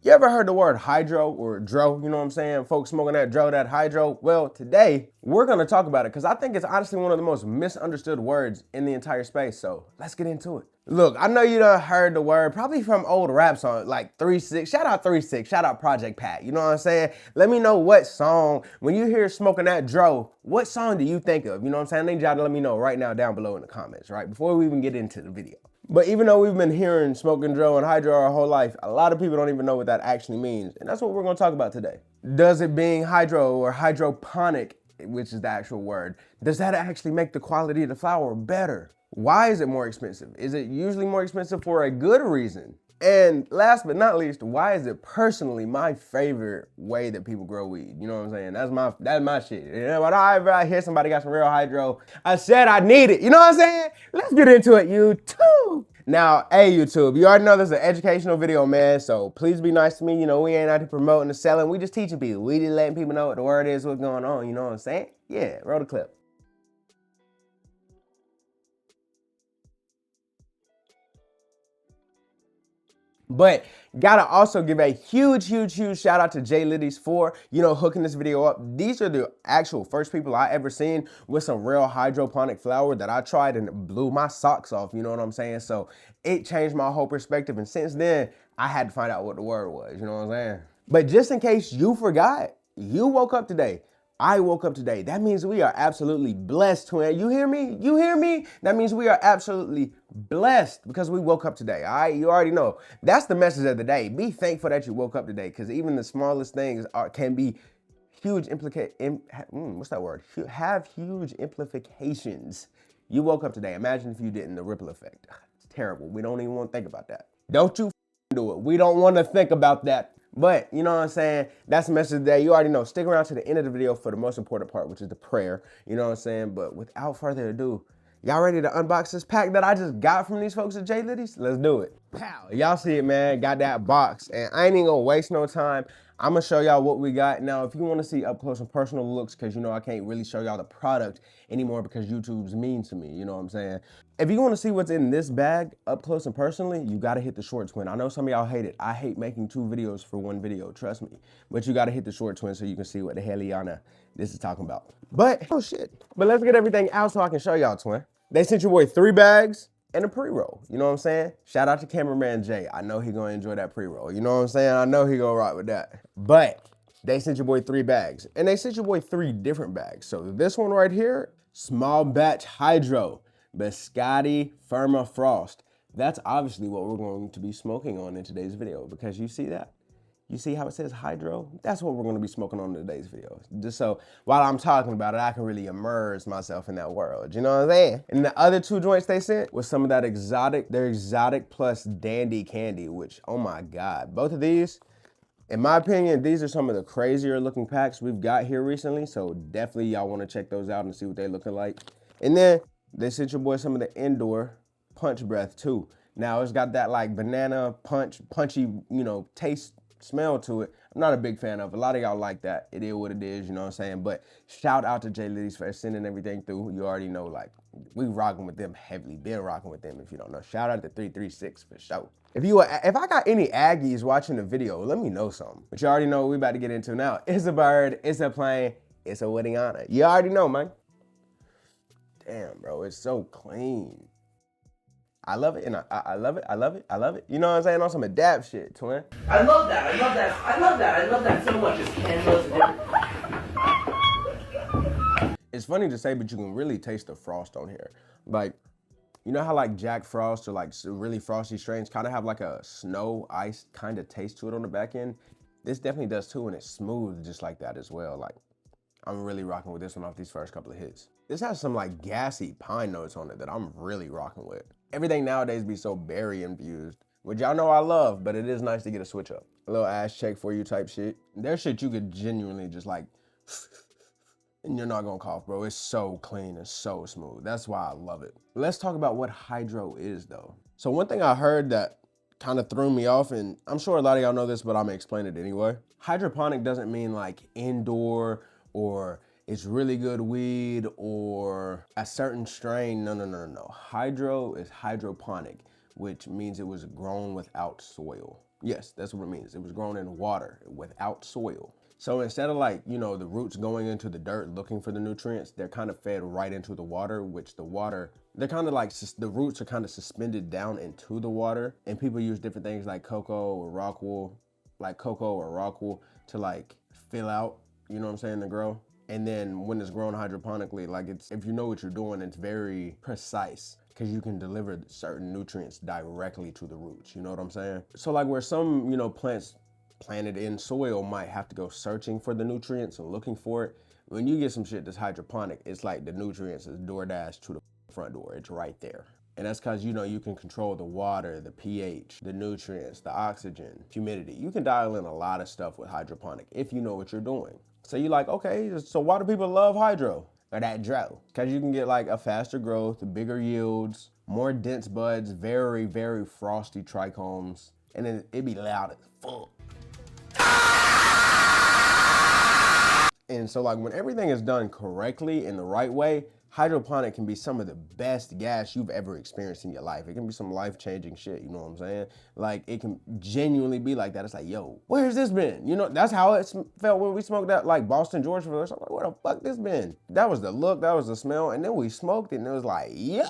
You ever heard the word hydro or dro? You know what I'm saying? Folks smoking that dro, that hydro. Well, today we're gonna talk about it because I think it's honestly one of the most misunderstood words in the entire space. So let's get into it. Look, I know you done heard the word probably from old rap songs like 3-6. Shout out 3-6. Shout out Project Pat. You know what I'm saying? Let me know what song, when you hear smoking that dro, what song do you think of? You know what I'm saying? I need y'all to let me know right now down below in the comments, right? Before we even get into the video. But even though we've been hearing smoking dro and hydro our whole life, a lot of people don't even know what that actually means. And that's what we're gonna talk about today. Does it being hydro or hydroponic, which is the actual word, does that actually make the quality of the flower better? Why is it more expensive? Is it usually more expensive for a good reason? And last but not least, why is it personally my favorite way that people grow weed? You know what I'm saying? That's my shit. You know, whenever I hear somebody got some real hydro, I said I need it. You know what I'm saying? Let's get into it, YouTube. Now, hey YouTube, you already know this is an educational video, man, so please be nice to me. You know, we ain't out here promoting or selling. We just teaching people. We just letting people know what the word is, what's going on. You know what I'm saying? Yeah, roll the clip. But gotta also give a huge shout out to JLittys for, hooking this video up. These are the actual first people I ever seen with some real hydroponic flower that I tried and it blew my socks off, you know what I'm saying? So it changed my whole perspective. And since then, I had to find out what the word was, you know what I'm saying? But just in case you forgot, you woke up today. I woke up today. That means we are absolutely blessed, twin. You hear me? You hear me? That means we are absolutely blessed because we woke up today, all right? You already know. That's the message of the day. Be thankful that you woke up today because even the smallest things can be huge what's that word? Have huge implications. You woke up today. Imagine if you didn't, the ripple effect. It's terrible. We don't even want to think about that. Don't you do it. We don't want to think about that. But, you know what I'm saying? That's the message today. You already know. Stick around to the end of the video for the most important part, which is the prayer. You know what I'm saying? But without further ado, y'all ready to unbox this pack that I just got from these folks at JLittys? Let's do it. Pow. Y'all see it, man. Got that box. And I ain't even gonna waste no time. I'm gonna show y'all what we got. Now, if you wanna see up close and personal looks, because I can't really show y'all the product anymore because YouTube's mean to me, you know what I'm saying? If you wanna see what's in this bag up close and personally, you gotta hit the short twin. I know some of y'all hate it. I hate making 2 videos for 1 video, trust me. But you gotta hit the short twin so you can see what the hell this is talking about. But, oh shit. But let's get everything out so I can show y'all, twin. They sent your boy 3 bags and a pre-roll. You know what I'm saying? Shout out to cameraman Jay. I know he gonna enjoy that pre-roll. You know what I'm saying? I know he gonna rock with that. But they sent your boy 3 bags. And they sent your boy 3 different bags. So this one right here, small batch hydro, biscotti firma frost. That's obviously what we're going to be smoking on in today's video because you see that? You see how it says hydro? That's what we're gonna be smoking on in today's video. Just so while I'm talking about it, I can really immerse myself in that world. You know what I'm saying? And the other 2 joints they sent was some of that their exotic plus dandy candy, which, oh my God. Both of these, in my opinion, these are some of the crazier looking packs we've got here recently. So definitely y'all wanna check those out and see what they're looking like. And then they sent your boy some of the indoor punch breath too. Now it's got that like banana punchy, taste, smell to it. I'm not a big fan of. A lot of y'all like that. It is what it is, you know what I'm saying? But shout out to JLittys for sending everything through. You already know, like, we rocking with them heavily. Been rocking with them if you don't know. Shout out to 336 for sure. If I got any Aggies watching the video, let me know something. But you already know what we about to get into now. It's a bird, it's a plane, it's a wedding honor. You already know, man. Damn, bro, it's so clean. I love it, and I love it, I love it, I love it. You know what I'm saying? On some adapt shit, twin. I love that, I love that, I love that, I love that so much. It's candles and It's funny to say, but you can really taste the frost on here. Like, you know how like Jack Frost or like really frosty strains kind of have like a snow, ice kind of taste to it on the back end? This definitely does too, and it's smooth just like that as well. Like, I'm really rocking with this one off these first couple of hits. This has some like gassy pine notes on it that I'm really rocking with. Everything nowadays be so berry infused, which y'all know I love, but it is nice to get a switch up. A little ass check for you type shit. There's shit you could genuinely just like, and you're not gonna cough, bro. It's so clean and so smooth. That's why I love it. Let's talk about what hydro is though. So one thing I heard that kind of threw me off, and I'm sure a lot of y'all know this, but I'm gonna explain it anyway. Hydroponic doesn't mean like indoor or it's really good weed or a certain strain. No. Hydro is hydroponic, which means it was grown without soil. Yes, that's what it means. It was grown in water without soil. So instead of like, you know, the roots going into the dirt looking for the nutrients, they're kind of fed right into the water, which the water, they're kind of like, the roots are kind of suspended down into the water. And people use different things like cocoa or rock wool to like fill out, you know what I'm saying, to grow. And then when it's grown hydroponically, like it's, if you know what you're doing, it's very precise because you can deliver certain nutrients directly to the roots. You know what I'm saying? So like where some, you know, plants planted in soil might have to go searching for the nutrients and looking for it. When you get some shit that's hydroponic, it's like the nutrients is DoorDash to the front door. It's right there. And that's because, you know, you can control the water, the pH, the nutrients, the oxygen, humidity. You can dial in a lot of stuff with hydroponic if you know what you're doing. So you're like, okay, so why do people love hydro? Or that drought? Because you can get like a faster growth, bigger yields, more dense buds, very, very frosty trichomes, and then it be loud as fuck. And so like when everything is done correctly in the right way, hydroponic can be some of the best gas you've ever experienced in your life. It can be some life-changing shit, you know what I'm saying? Like it can genuinely be like that. It's like, yo, where's this been? You know, that's how it felt when we smoked that like Boston, Georgia. I'm like, where the fuck this been? That was the look, that was the smell, and then we smoked it and it was like, yo.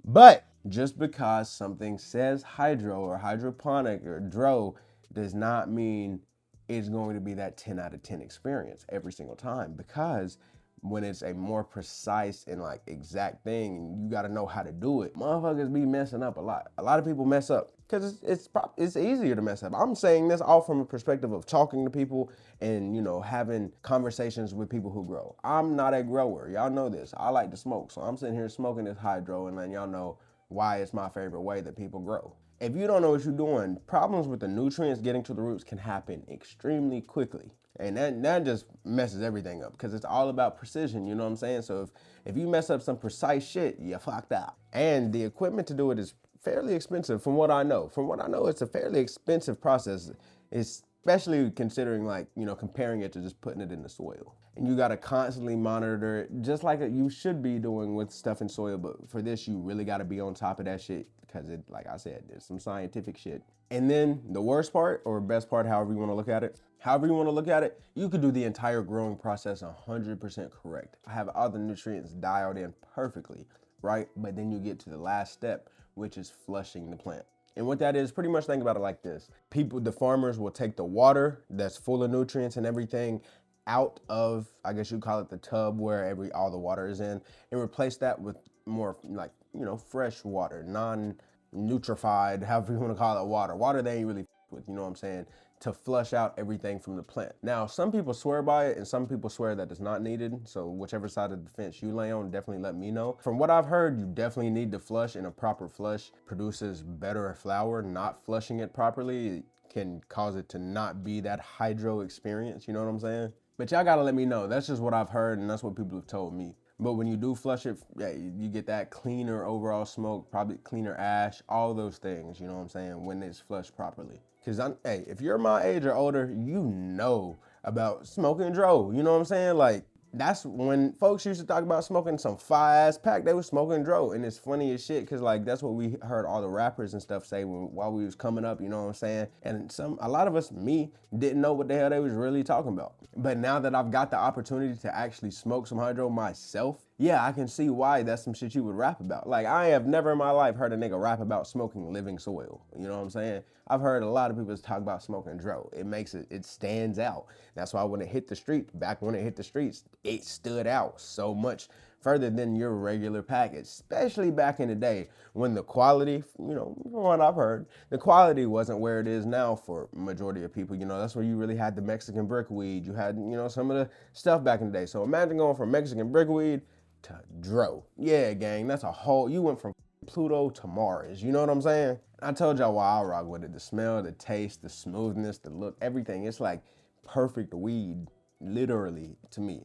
But just because something says hydro or hydroponic or dro does not mean it's going to be that 10 out of 10 experience every single time, because when it's a more precise and like exact thing and you got to know how to do it, motherfuckers be messing up a lot. A lot of people mess up because it's easier to mess up. I'm saying this all from a perspective of talking to people and, you know, having conversations with people who grow. I'm not a grower. Y'all know this. I like to smoke. So I'm sitting here smoking this hydro and letting y'all know why it's my favorite way that people grow. If you don't know what you're doing, problems with the nutrients getting to the roots can happen extremely quickly. And that just messes everything up because it's all about precision, you know what I'm saying? So if you mess up some precise shit, you fucked up. And the equipment to do it is fairly expensive from what I know. From what I know, it's a fairly expensive process, especially considering like, you know, comparing it to just putting it in the soil. And you gotta constantly monitor it, just like you should be doing with stuff in soil. But for this, you really gotta be on top of that shit because it, like I said, there's some scientific shit. And then the worst part or best part, however you wanna look at it, you could do the entire growing process 100% correct. I have all the nutrients dialed in perfectly, right? But then you get to the last step, which is flushing the plant. And what that is, pretty much think about it like this. The farmers will take the water that's full of nutrients and everything out of, I guess you'd call it the tub where all the water is in, and replace that with more like, you know, fresh water, non-nutrified, however you want to call it, water they ain't really with, you know what I'm saying, to flush out everything from the plant. Now, some people swear by it and some people swear that it's not needed. So whichever side of the fence you lay on, definitely let me know. From what I've heard, you definitely need to flush, and a proper flush produces better flower. Not flushing it properly can cause it to not be that hydro experience, you know what I'm saying? But y'all gotta let me know. That's just what I've heard and that's what people have told me. But when you do flush it, yeah, you get that cleaner overall smoke, probably cleaner ash, all those things, you know what I'm saying, when it's flushed properly. Because, hey, if you're my age or older, you know about smoking dro, you know what I'm saying? Like, that's when folks used to talk about smoking some fire-ass pack, they was smoking dro. And it's funny as shit, because, like, that's what we heard all the rappers and stuff say while we was coming up, you know what I'm saying? And a lot of us, me, didn't know what the hell they was really talking about. But now that I've got the opportunity to actually smoke some hydro myself, yeah, I can see why that's some shit you would rap about. Like, I have never in my life heard a nigga rap about smoking living soil. You know what I'm saying? I've heard a lot of people talk about smoking dro. It stands out. That's why when it hit the street, back when it hit the streets, it stood out so much further than your regular package, especially back in the day when the quality, you know, from what I've heard, the quality wasn't where it is now for majority of people. You know, that's where you really had the Mexican brickweed. You had, you know, some of the stuff back in the day. So imagine going from Mexican brickweed to dro. Yeah, gang, that's you went from Pluto to Mars. You know what I'm saying? I told y'all why I rock with it. The smell, the taste, the smoothness, the look, everything. It's like perfect weed, literally, to me.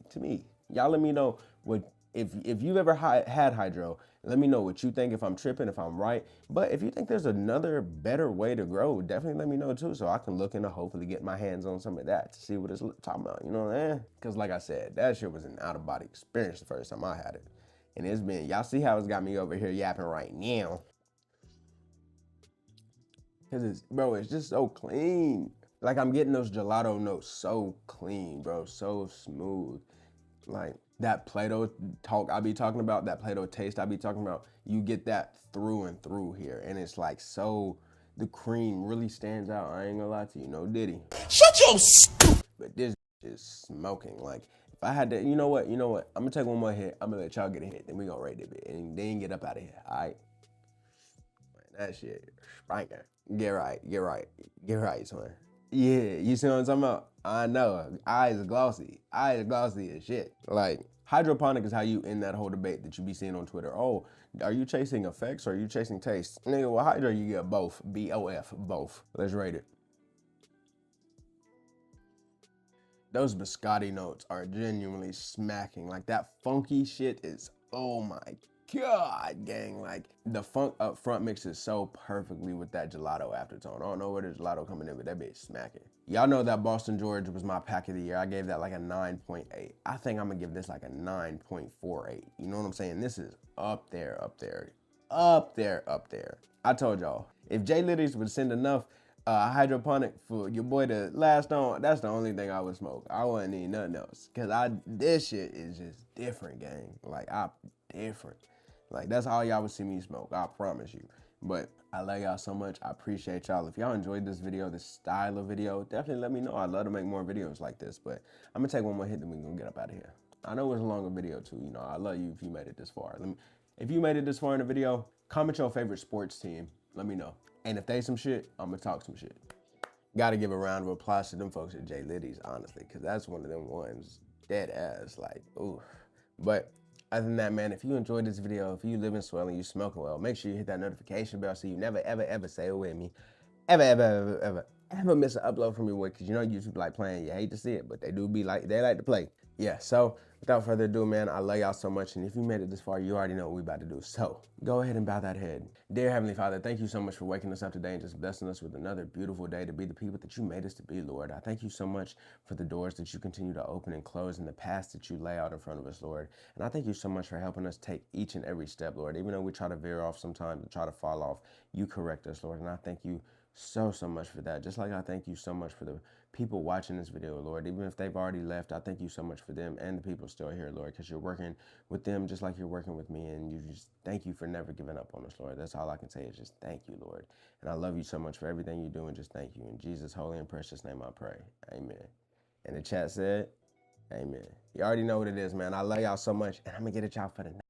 Y'all let me know if you've ever had hydro, let me know what you think, if I'm tripping, if I'm right. But if you think there's another better way to grow, definitely let me know too, so I can look into hopefully get my hands on some of that to see what it's talking about, you know what I'm saying? Because like I said, that shit was an out-of-body experience the first time I had it. And it's been, y'all see how it's got me over here yapping right now. Cause it's just so clean. Like I'm getting those gelato notes so clean, bro, so smooth. Like that Play-Doh talk I be talking about, that Play-Doh taste I be talking about, you get that through and through here. And it's like so, the cream really stands out. I ain't gonna lie to you, no Diddy. Shut your But this is smoking. Like if I had to, you know what? I'm gonna take one more hit. I'm gonna let y'all get a hit. Then we gonna rate it bit and then get up out of here. All right. Man, that shit, spanking. Get right, son. Yeah, you see what I'm talking about? I know. Eyes glossy as shit. Like hydroponic is how you end that whole debate that you be seeing on Twitter. Oh, are you chasing effects or are you chasing taste? Nigga, well, hydro you get both. BOF, both. Let's rate it. Those biscotti notes are genuinely smacking. Like that funky shit is, oh my God, gang. Like the funk up front mixes so perfectly with that gelato aftertone. I don't know where the gelato coming in, but that bitch smacking. Y'all know that Boston George was my pack of the year. I gave that like a 9.8. I think I'm gonna give this like a 9.48. You know what I'm saying? This is up there. I told y'all, if JLittys would send enough hydroponic for your boy to last on, that's the only thing I would smoke. I wouldn't need nothing else. Cause this shit is just different, gang. Like I'm different. Like that's all y'all would see me smoke, I promise you. But I love y'all so much. I appreciate y'all. If y'all enjoyed this video, this style of video, definitely let me know. I'd love to make more videos like this. But I'm gonna take one more hit, then we're gonna get up out of here. I know it's a longer video too. You know, I love you if you made it this far. If you made it this far in the video, comment your favorite sports team. Let me know. And if they some shit, I'm gonna talk some shit. Gotta give a round of applause to them folks at JLittys, honestly, because that's one of them ones, dead ass, like, ooh. But other than that, man, if you enjoyed this video, if you living swell and you smoking well, make sure you hit that notification bell so you never, ever, ever, say it with me, ever miss an upload from your boy, because you know YouTube like playing. You hate to see it, but they like to play. Yeah, so without further ado, man, I love y'all so much, and if you made it this far, you already know what we about to do. So go ahead and bow that head. Dear Heavenly Father, thank you so much for waking us up today and just blessing us with another beautiful day to be the people that you made us to be, Lord. I thank you so much for the doors that you continue to open and close and the paths that you lay out in front of us, Lord. And I thank you so much for helping us take each and every step, Lord. Even though we try to veer off sometimes and try to fall off, you correct us, Lord. And I thank you so much for that. Just like I thank you so much for the people watching this video, Lord. Even if they've already left, I thank you so much for them and the people still here, Lord, because you're working with them just like you're working with me. And you just thank you for never giving up on us, Lord. That's all I can say is just thank you, Lord. And I love you so much for everything you do, and just thank you. In Jesus' holy and precious name I pray. Amen. And the chat said, amen. You already know what it is, man. I love y'all so much, and I'm going to get at y'all for the next.